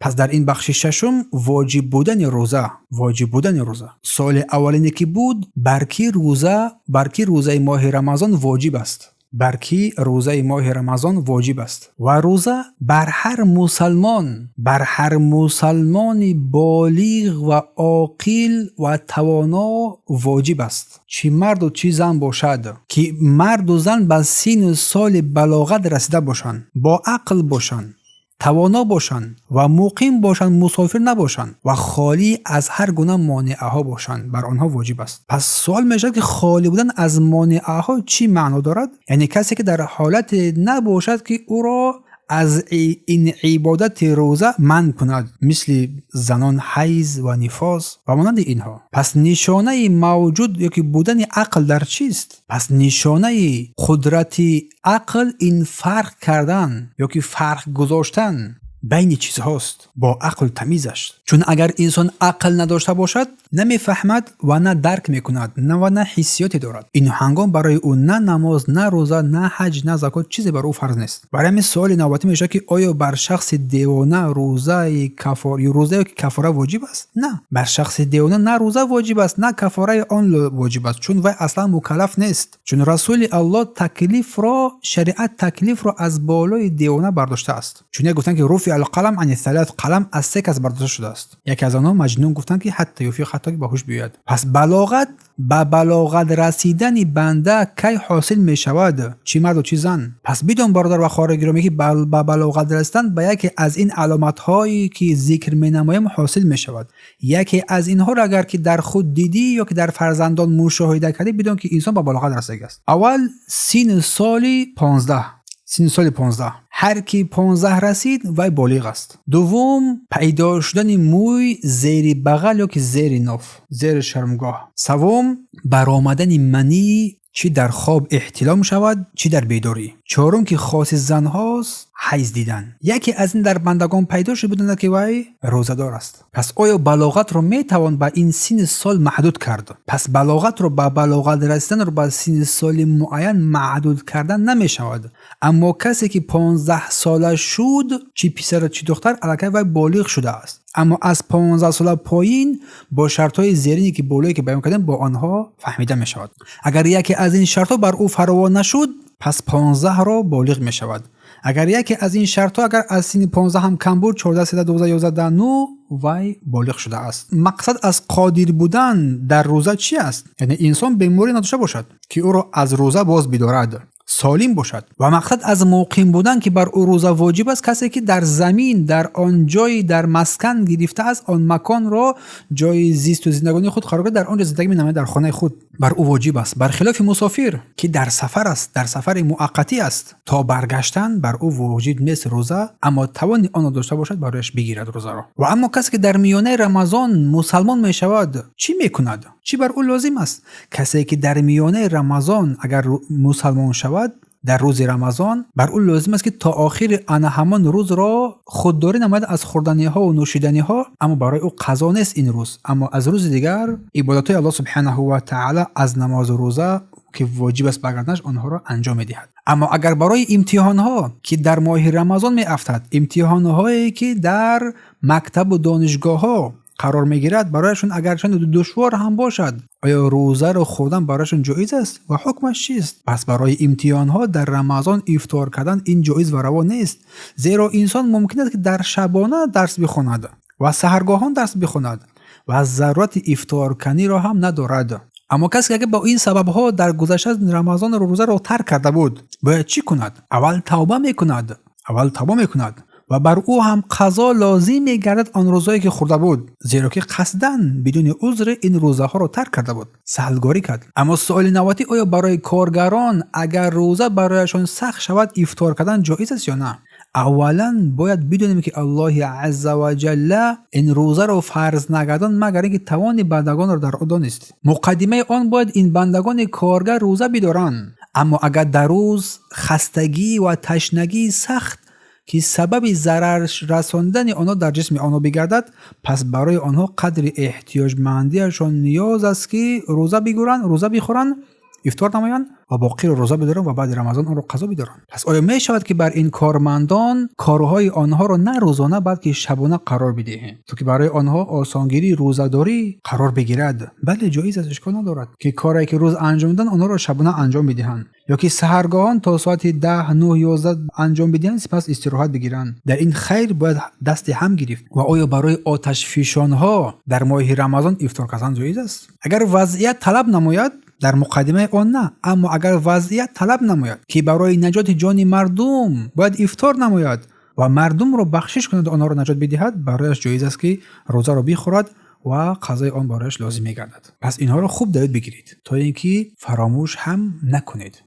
پس در این بخش ششم واجب بودن روزه. سوال اولینی که بود برکی روزه ماه رمضان واجب است. و روزه بر هر مسلمان بالغ و عاقل و توانا واجب است، چه مرد و چه زن باشد، که مرد و زن به سن سال بلاغت رسیده باشند، با عقل باشند، توانا باشند و مقیم باشند، مسافر نباشند و خالی از هر گونه مانعه ها باشند، بر آنها واجب است. پس سوال میشه که خالی بودن از مانعه ها چی معنا دارد؟ یعنی کسی که در حالت نباشد که او را از این عبادت روزه منع کند، مثل زنان حیض و نفاس و مانند اینها. پس نشانه موجود یا که بودن عقل در چیست؟ پس نشانه قدرت عقل این فرق کردن یا که فرق گذاشتن بین چیزهاست، با عقل تمیزش. چون اگر انسان عقل نداشته باشد نمیفهمد و نه درک میکند، نه حسیاتی دارد. این هنگام برای او نه نماز، نه روزه، نه حج، نه زکات چیزی بر او فرض نیست. برای همین سوال نوبتی میشه که آیا بر شخص دیوانه روزه کفاره واجب است؟ نه، بر شخص دیوانه نه روزه واجب است، نه کفاره آن واجب است، چون وی اصلا مکلف نیست. چون رسول الله شریعت تکلیف را از بالای دیوانه برداشته است. چون گفتن که رفع القلم عن الثلاث، قلم از سه کس برداشته شده است. یکی از آنها مجنون گفتن که حتی یفیق، حتی که باهوش بیاد. پس بلاغت رسیدن بنده کی حاصل می شود؟ چی مرد و چی زن؟ پس بدون برادر و خواهر گرامی که بلاغت رسیدن به یکی از این علامت هایی که ذکر می نمایم حاصل می شود. یکی از اینها را اگر که در خود دیدی یا که در فرزندان مشاهده کردی، بدون که انسان به بلاغت رسیده است. اول سن سال 15. هر کی 15 رسید وی بالغ است. دوم پیدا شدن موی زیر بغل یا که زیر ناف، زیر شرمگاه. سوم برآمدن منی، چی در خواب احتلام شود چی در بیداری. چهارم که خاص زن هاست حیض دیدن. یکی از این در بندگان پیدا شده بودند که وی روزه‌دار است. پس آیا بلاغت رو میتوان با این سن سال محدود کرد؟ پس بلاغت رو با بلاغت رسیدن رو با سن سال معین محدود کردن نمیشود. اما کسی که 15 ساله شد، چی پسر چی دختر، الکی وی بالغ شده است. اما از 15 سال پایین با شرط‌های زیرینی که بالایی که بیان کردیم با آنها فهمیده میشود. اگر یکی از این شرط‌ها بر او فراوا نشد، پس 15 را بالغ میشود. اگر یکی از این شرط‌ها اگر از سن 15 هم کم بود، 14 13 12 11 9 وی بالغ شده است. مقصد از قادر بودن در روزه چی است؟ یعنی انسان بیماری نداشته باشد که او را از روزه باز بدارد، سالم باشد. و مقصد از مقیم بودن که بر او روزه واجب است، کسی که در زمین، در آن جای، در مسکن گرفته است، آن مکان را جای زیست و زندگانی خود قرار داده، در آنجا زندگی می‌نماید، در خانه خود، بر او واجب است. برخلاف مسافر که در سفر است، در سفر موقتی است، تا برگشتن بر او واجب نیست روزه، اما توان آن را داشته باشد برایش بگیرد روزه را. و اما کسی که در میانه رمضان مسلمان میشود چی میکند؟ چی بر او لازم است؟ کسی که در میانه رمضان اگر مسلمان شود، در روز رمضان بر او لازم است که تا آخر آن همان روز را خودداری نماید از خوردنی ها و نوشیدنی ها، اما برای او قضا نیست این روز، اما از روز دیگر عبادت الله سبحانه و تعالی از نماز و روزه که واجب است بگردنش آنها را انجام می‌دهد. اما اگر برای امتحان ها که در ماه رمضان می افتد، امتحان هایی که در مکتب و دانشگاه ها قرار میگیرد، برایشون اگرچند دشوار هم باشد، آیا روزه رو خوردن برایشون جایز است و حکمش چیست؟ پس برای امتحان ها در رمضان افطار کردن این جایز و روا نیست، زیرا انسان ممکن است که در شبانه درس بخواند و سحرگاهان درس بخواند و ضرورت افطار کنی را هم ندارد. اما کسی که با این سبب ها در گذشته رمضان روزه را ترک کرده بود، باید چی کند؟ اول توبه میکند و بر او هم قضا لازم میگردد آن روزایی که خورده بود، زیرا که قصدن بدون عذر این روزه ها رو ترک کرده بود، سهلگاری کرد. اما سوال نوبتی، آیا برای کارگران اگر روزه برایشان سخت شود افطار کردن جایز است یا نه؟ اولا باید بدونیم که الله عز و جل این روزه رو فرض نگردان مگر اینکه توان بندگان را در آن دانست. مقدمه آن باید این بندگان کارگر روزه بدارن. اما اگر در روز خستگی و تشنگی سخت که سبب ضرر رساندن آنها در جسم آنها بگردد، پس برای آنها قدر احتیاجمندیشان نیاز است که روزه بگیرند، روزه بخورند افطار نمایند و باقی رو روزه بدارن و بعد رمضان اون رو قضا بدارن. پس آیا می شود که بر این کارمندان کارهای آنها رو نه روزانه بلکه شبانه قرار بدهیم تا که برای آنها آسانگیری روزه‌داری قرار بگیرد؟ بله جایز است، اشکال ندارد که کاری که روز انجام میدن آنها رو شبانه انجام بدهند، یا که سحرگاهان تا ساعت 10 9 11 انجام بدهند سپس استراحت بگیرند. در این خیر باید دست هم گرفت. و آیا برای آتش فشانها در ماه رمضان افطار کردن جایز است؟ اگر وضعیت طلب نماید در مقدمه آن نه، اما اگر وضعیت طلب نماید که برای نجات جان مردم باید افطار نماید و مردم رو بخشش کند و آنها رو نجات بدهد، برایش جایز است که روزه رو بخورد و قضای آن برایش لازم می‌گردد. پس اینها رو خوب در یاد بگیرید تا اینکه فراموش هم نکنید.